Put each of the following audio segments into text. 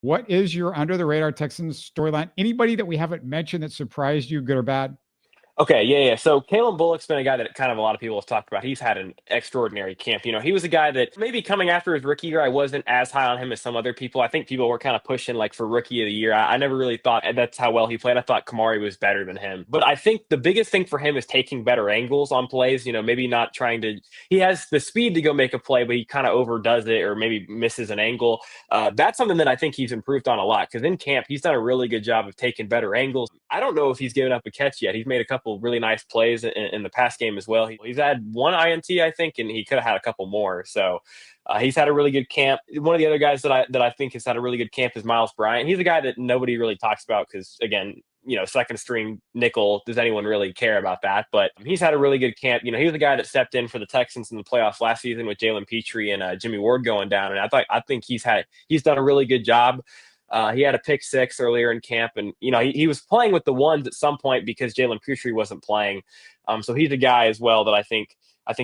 What is your under the radar Texans storyline? Anybody that we haven't mentioned that surprised you, good or bad? Okay, yeah. So Kalen Bullock's been a guy that kind of a lot of people have talked about. He's had an extraordinary camp. He was a guy that maybe coming after his rookie year, I wasn't as high on him as some other people. I think people were kind of pushing like for rookie of the year. I never really thought that's how well he played. I thought Kamari was better than him. But I think the biggest thing for him is taking better angles on plays. Maybe not trying to. He has the speed to go make a play, but he kind of overdoes it or maybe misses an angle. That's something that I think he's improved on a lot because in camp, he's done a really good job of taking better angles. I don't know if he's given up a catch yet. He's made a couple really nice plays in the pass game as well. He's had one INT, I think, and he could have had a couple more. So he's had a really good camp. One of the other guys that I think has had a really good camp is Miles Bryant. He's a guy that nobody really talks about because, again, second string nickel. Does anyone really care about that? But he's had a really good camp. He was the guy that stepped in for the Texans in the playoffs last season with Jalen Petrie and Jimmy Ward going down. And I think he's done a really good job. He had a pick six earlier in camp, and he was playing with the ones at some point because Jalen Petrie wasn't playing. So he's a guy as well that I think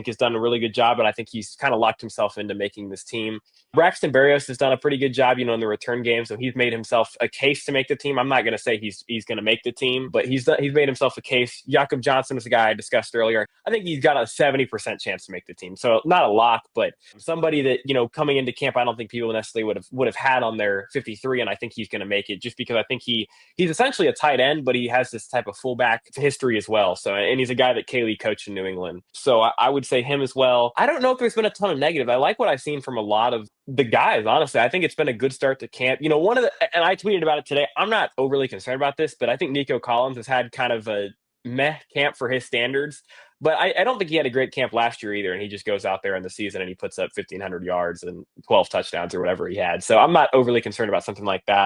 has done a really good job, and I think he's kind of locked himself into making this team. Braxton Berrios has done a pretty good job, in the return game, so he's made himself a case to make the team. I'm not going to say he's going to make the team, but he's made himself a case. Jakob Johnson was the guy I discussed earlier. I think he's got a 70% chance to make the team, so not a lock, but somebody that coming into camp, I don't think people necessarily would have had on their 53, and I think he's going to make it just because I think he's essentially a tight end, but he has this type of fullback history as well. So, and he's a guy that Kaylee coached in New England, so I would say him as well. I don't know if there's been a ton of negative. I like what I've seen from a lot of the guys, honestly. I think it's been a good start to camp. And I tweeted about it today. I'm not overly concerned about this, but I think Nico Collins has had kind of a meh camp for his standards. But I don't think he had a great camp last year either. And he just goes out there in the season and he puts up 1,500 yards and 12 touchdowns or whatever he had. So I'm not overly concerned about something like that.